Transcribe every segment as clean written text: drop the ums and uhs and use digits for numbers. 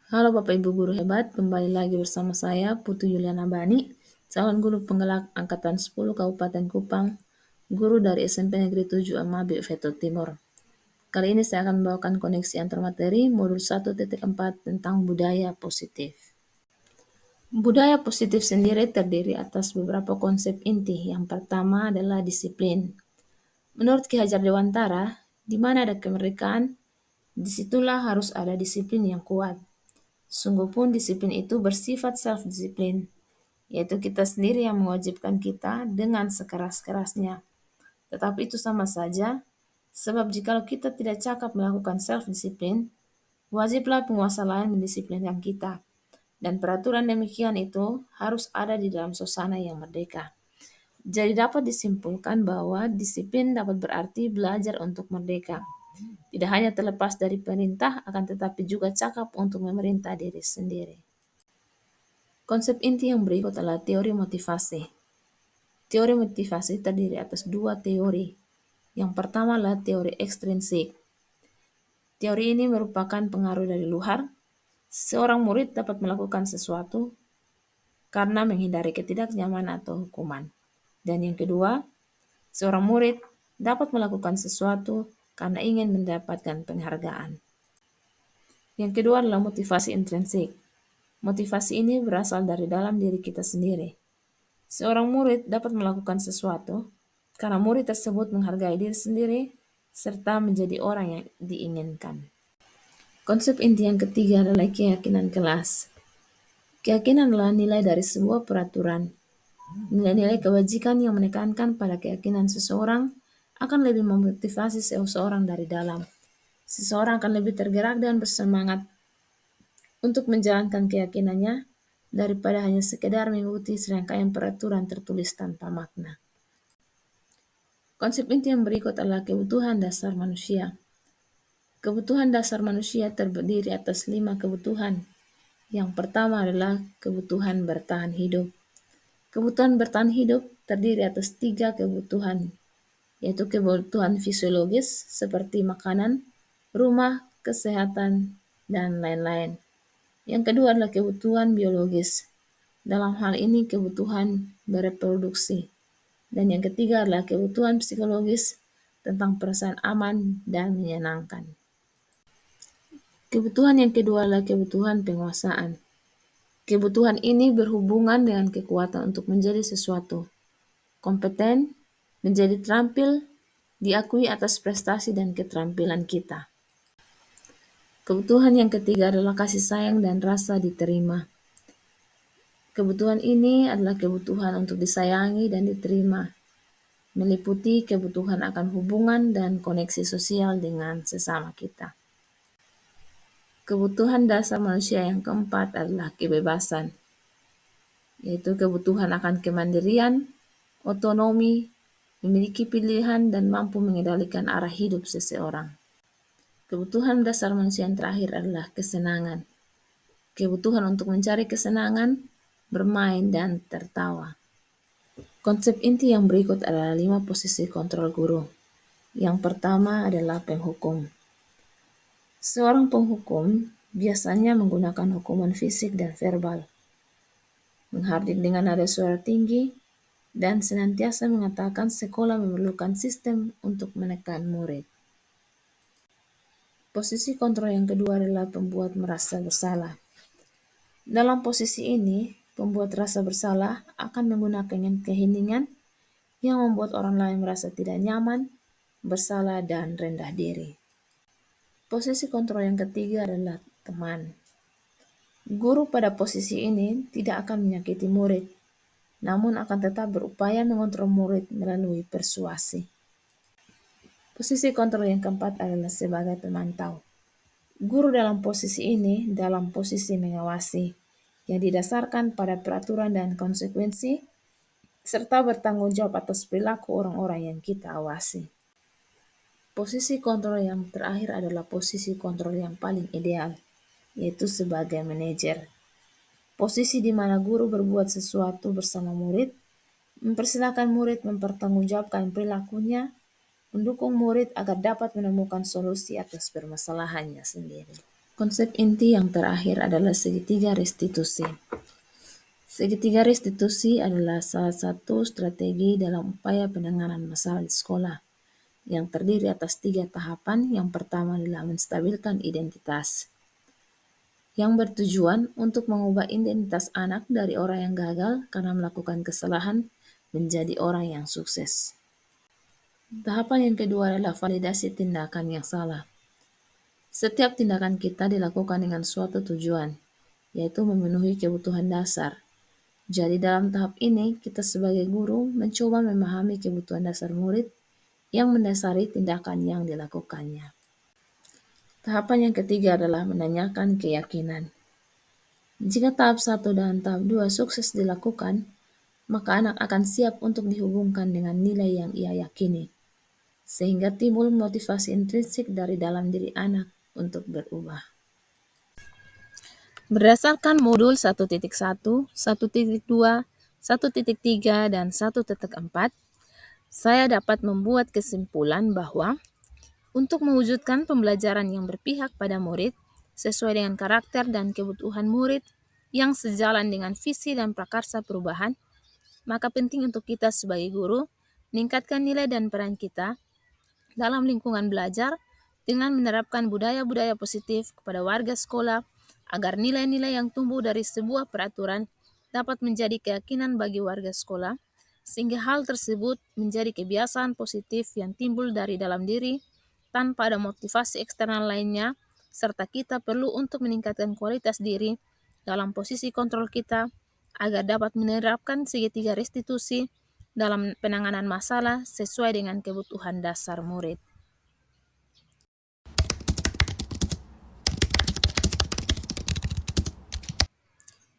Halo Bapak Ibu guru hebat, kembali lagi bersama saya Putu Yuliana Bani, calon guru penggerak Angkatan 10 Kabupaten Kupang, guru dari SMP Negeri 7 Amabi Veto Timur. Kali ini saya akan membawakan koneksi antar materi modul 1.4 tentang budaya positif. Budaya positif sendiri terdiri atas beberapa konsep inti. Yang pertama adalah disiplin. Menurut Ki Hajar Dewantara, di mana ada kemerdekaan, disitulah harus ada disiplin yang kuat. Sungguh pun disiplin itu bersifat self-disiplin, yaitu kita sendiri yang mewajibkan kita dengan sekeras-kerasnya. Tetapi itu sama saja, sebab jikalau kita tidak cakap melakukan self-disiplin, wajiblah penguasa lain mendisiplinkan kita. Dan peraturan demikian itu harus ada di dalam suasana yang merdeka. Jadi dapat disimpulkan bahwa disiplin dapat berarti belajar untuk merdeka. Tidak hanya terlepas dari perintah, akan tetapi juga cakap untuk memerintah diri sendiri. Konsep inti yang berikut adalah teori motivasi. Teori motivasi terdiri atas dua teori. Yang pertama adalah teori ekstrinsik. Teori ini merupakan pengaruh dari luar. Seorang murid dapat melakukan sesuatu karena menghindari ketidaknyamanan atau hukuman. Dan yang kedua, seorang murid dapat melakukan sesuatu karena ingin mendapatkan penghargaan. Yang kedua adalah motivasi intrinsik. Motivasi ini berasal dari dalam diri kita sendiri. Seorang murid dapat melakukan sesuatu karena murid tersebut menghargai diri sendiri serta menjadi orang yang diinginkan. Konsep inti yang ketiga adalah keyakinan kelas. Keyakinan adalah nilai dari sebuah peraturan. Nilai-nilai kebajikan yang menekankan pada keyakinan seseorang akan lebih memotivasi seseorang dari dalam. Seseorang akan lebih tergerak dan bersemangat untuk menjalankan keyakinannya daripada hanya sekedar mengikuti serangkaian peraturan tertulis tanpa makna. Konsep inti yang berikut adalah kebutuhan dasar manusia. Kebutuhan dasar manusia terdiri atas 5 kebutuhan. Yang pertama adalah kebutuhan bertahan hidup. Kebutuhan bertahan hidup terdiri atas 3 kebutuhan, yaitu kebutuhan fisiologis seperti makanan, rumah, kesehatan, dan lain-lain. Yang kedua adalah kebutuhan biologis. Dalam hal ini kebutuhan bereproduksi. Dan yang ketiga adalah kebutuhan psikologis tentang perasaan aman dan menyenangkan. Kebutuhan yang kedua adalah kebutuhan penguasaan. Kebutuhan ini berhubungan dengan kekuatan untuk menjadi sesuatu, kompeten, menjadi terampil, diakui atas prestasi dan keterampilan kita. Kebutuhan yang ketiga adalah kasih sayang dan rasa diterima. Kebutuhan ini adalah kebutuhan untuk disayangi dan diterima, meliputi kebutuhan akan hubungan dan koneksi sosial dengan sesama kita. Kebutuhan dasar manusia yang keempat adalah kebebasan, yaitu kebutuhan akan kemandirian, otonomi, memiliki pilihan, dan mampu mengendalikan arah hidup seseorang. Kebutuhan dasar manusia yang terakhir adalah kesenangan, kebutuhan untuk mencari kesenangan, bermain, dan tertawa. Konsep inti yang berikut adalah 5 posisi kontrol guru. Yang pertama adalah penghukum. Seorang penghukum biasanya menggunakan hukuman fisik dan verbal, menghardik dengan nada suara tinggi, dan senantiasa mengatakan sekolah memerlukan sistem untuk menekan murid. Posisi kontrol yang kedua adalah pembuat merasa bersalah. Dalam posisi ini, pembuat rasa bersalah akan menggunakan keheningan yang membuat orang lain merasa tidak nyaman, bersalah, dan rendah diri. Posisi kontrol yang ketiga adalah teman. Guru pada posisi ini tidak akan menyakiti murid, namun akan tetap berupaya mengontrol murid melalui persuasi. Posisi kontrol yang keempat adalah sebagai pemantau. Guru dalam posisi ini dalam posisi mengawasi, yang didasarkan pada peraturan dan konsekuensi, serta bertanggung jawab atas perilaku orang-orang yang kita awasi. Posisi kontrol yang terakhir adalah posisi kontrol yang paling ideal, yaitu sebagai manajer. Posisi di mana guru berbuat sesuatu bersama murid, mempersilahkan murid mempertanggungjawabkan perilakunya, mendukung murid agar dapat menemukan solusi atas permasalahannya sendiri. Konsep inti yang terakhir adalah segitiga restitusi. Segitiga restitusi adalah salah satu strategi dalam upaya penanganan masalah di sekolah yang terdiri atas 3 tahapan. Yang pertama adalah menstabilkan identitas, yang bertujuan untuk mengubah identitas anak dari orang yang gagal karena melakukan kesalahan menjadi orang yang sukses. Tahapan yang kedua adalah validasi tindakan yang salah. Setiap tindakan kita dilakukan dengan suatu tujuan, yaitu memenuhi kebutuhan dasar. Jadi dalam tahap ini, kita sebagai guru mencoba memahami kebutuhan dasar murid yang mendasari tindakan yang dilakukannya. Tahapan yang ketiga adalah menanyakan keyakinan. Jika tahap 1 dan tahap 2 sukses dilakukan, maka anak akan siap untuk dihubungkan dengan nilai yang ia yakini, sehingga timbul motivasi intrinsik dari dalam diri anak untuk berubah. Berdasarkan modul 1.1, 1.2, 1.3, dan 1.4, saya dapat membuat kesimpulan bahwa untuk mewujudkan pembelajaran yang berpihak pada murid, sesuai dengan karakter dan kebutuhan murid yang sejalan dengan visi dan prakarsa perubahan, maka penting untuk kita sebagai guru meningkatkan nilai dan peran kita dalam lingkungan belajar dengan menerapkan budaya-budaya positif kepada warga sekolah agar nilai-nilai yang tumbuh dari sebuah peraturan dapat menjadi keyakinan bagi warga sekolah, sehingga hal tersebut menjadi kebiasaan positif yang timbul dari dalam diri tanpa ada motivasi eksternal lainnya, serta kita perlu untuk meningkatkan kualitas diri dalam posisi kontrol kita agar dapat menerapkan segitiga restitusi dalam penanganan masalah sesuai dengan kebutuhan dasar murid.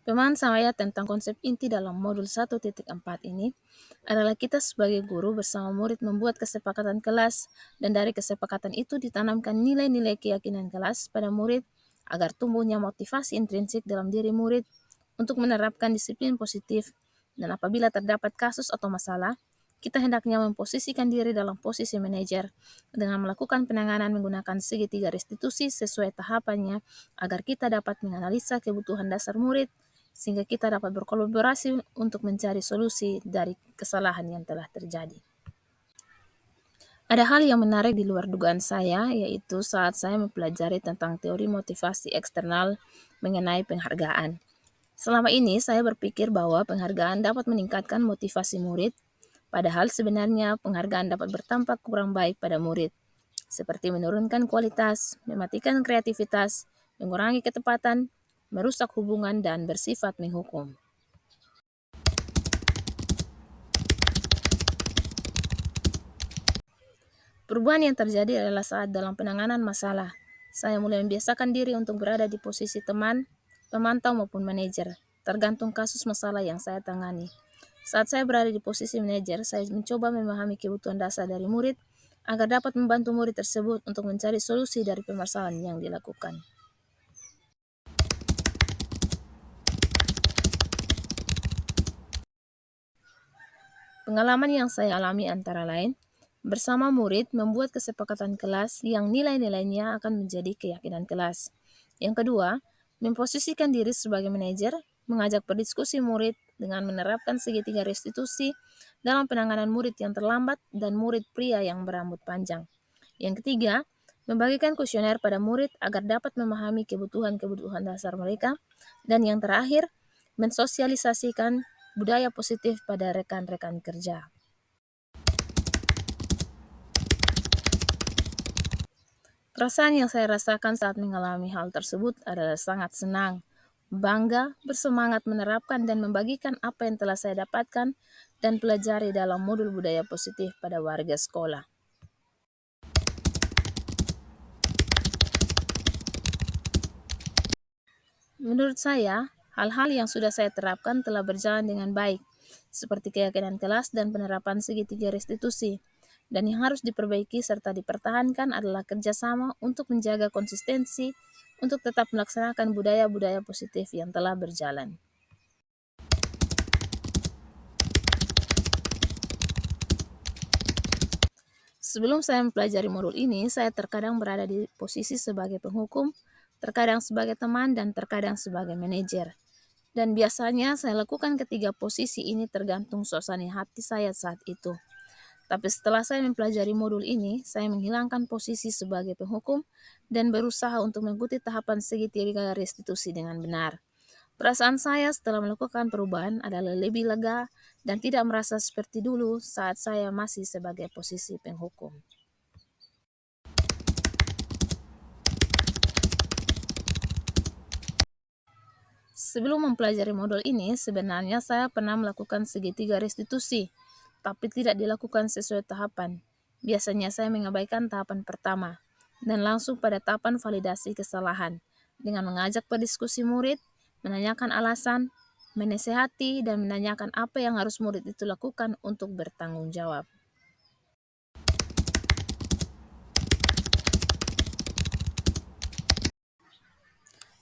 Pemahaman saya tentang konsep inti dalam modul 1.4 ini adalah kita sebagai guru bersama murid membuat kesepakatan kelas, dan dari kesepakatan itu ditanamkan nilai-nilai keyakinan kelas pada murid agar tumbuhnya motivasi intrinsik dalam diri murid untuk menerapkan disiplin positif, dan apabila terdapat kasus atau masalah, kita hendaknya memposisikan diri dalam posisi manajer dengan melakukan penanganan menggunakan segitiga restitusi sesuai tahapannya agar kita dapat menganalisa kebutuhan dasar murid sehingga kita dapat berkolaborasi untuk mencari solusi dari kesalahan yang telah terjadi. Ada hal yang menarik di luar dugaan saya, yaitu saat saya mempelajari tentang teori motivasi eksternal mengenai penghargaan. Selama ini saya berpikir bahwa penghargaan dapat meningkatkan motivasi murid, padahal sebenarnya penghargaan dapat berdampak kurang baik pada murid, seperti menurunkan kualitas, mematikan kreativitas, mengurangi ketepatan, merusak hubungan, dan bersifat menghukum. Perubahan yang terjadi adalah saat dalam penanganan masalah, saya mulai membiasakan diri untuk berada di posisi teman, pemantau maupun manajer, tergantung kasus masalah yang saya tangani. Saat saya berada di posisi manajer, saya mencoba memahami kebutuhan dasar dari murid agar dapat membantu murid tersebut untuk mencari solusi dari permasalahan yang dilakukan. Pengalaman yang saya alami antara lain, bersama murid membuat kesepakatan kelas yang nilai-nilainya akan menjadi keyakinan kelas. Yang kedua, memposisikan diri sebagai manajer, mengajak berdiskusi murid dengan menerapkan segitiga restitusi dalam penanganan murid yang terlambat dan murid pria yang berambut panjang. Yang ketiga, membagikan kuesioner pada murid agar dapat memahami kebutuhan-kebutuhan dasar mereka. Dan yang terakhir, mensosialisasikan budaya positif pada rekan-rekan kerja. Perasaan yang saya rasakan saat mengalami hal tersebut adalah sangat senang, bangga, bersemangat menerapkan dan membagikan apa yang telah saya dapatkan dan pelajari dalam modul budaya positif pada warga sekolah. Menurut saya, hal-hal yang sudah saya terapkan telah berjalan dengan baik, seperti keyakinan kelas dan penerapan segitiga restitusi. Dan yang harus diperbaiki serta dipertahankan adalah kerjasama untuk menjaga konsistensi untuk tetap melaksanakan budaya-budaya positif yang telah berjalan. Sebelum saya mempelajari modul ini, saya terkadang berada di posisi sebagai penghukum, terkadang sebagai teman, dan terkadang sebagai manajer. Dan biasanya saya lakukan ketiga posisi ini tergantung suasana hati saya saat itu. Tapi setelah saya mempelajari modul ini, saya menghilangkan posisi sebagai penghukum dan berusaha untuk mengikuti tahapan segitiga restitusi dengan benar. Perasaan saya setelah melakukan perubahan adalah lebih lega dan tidak merasa seperti dulu saat saya masih sebagai posisi penghukum. Sebelum mempelajari modul ini, sebenarnya saya pernah melakukan segitiga restitusi, tapi tidak dilakukan sesuai tahapan. Biasanya saya mengabaikan tahapan pertama, dan langsung pada tahapan validasi kesalahan, dengan mengajak berdiskusi murid, menanyakan alasan, menasehati, dan menanyakan apa yang harus murid itu lakukan untuk bertanggung jawab.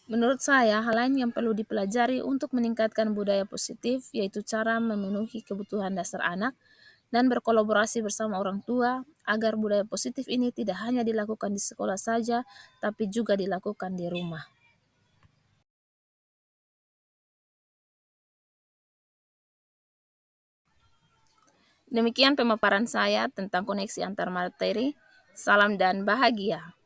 Menurut saya, hal lain yang perlu dipelajari untuk meningkatkan budaya positif yaitu cara memenuhi kebutuhan dasar anak dan berkolaborasi bersama orang tua agar budaya positif ini tidak hanya dilakukan di sekolah saja, tapi juga dilakukan di rumah. Demikian pemaparan saya tentang koneksi antar materi. Salam dan bahagia.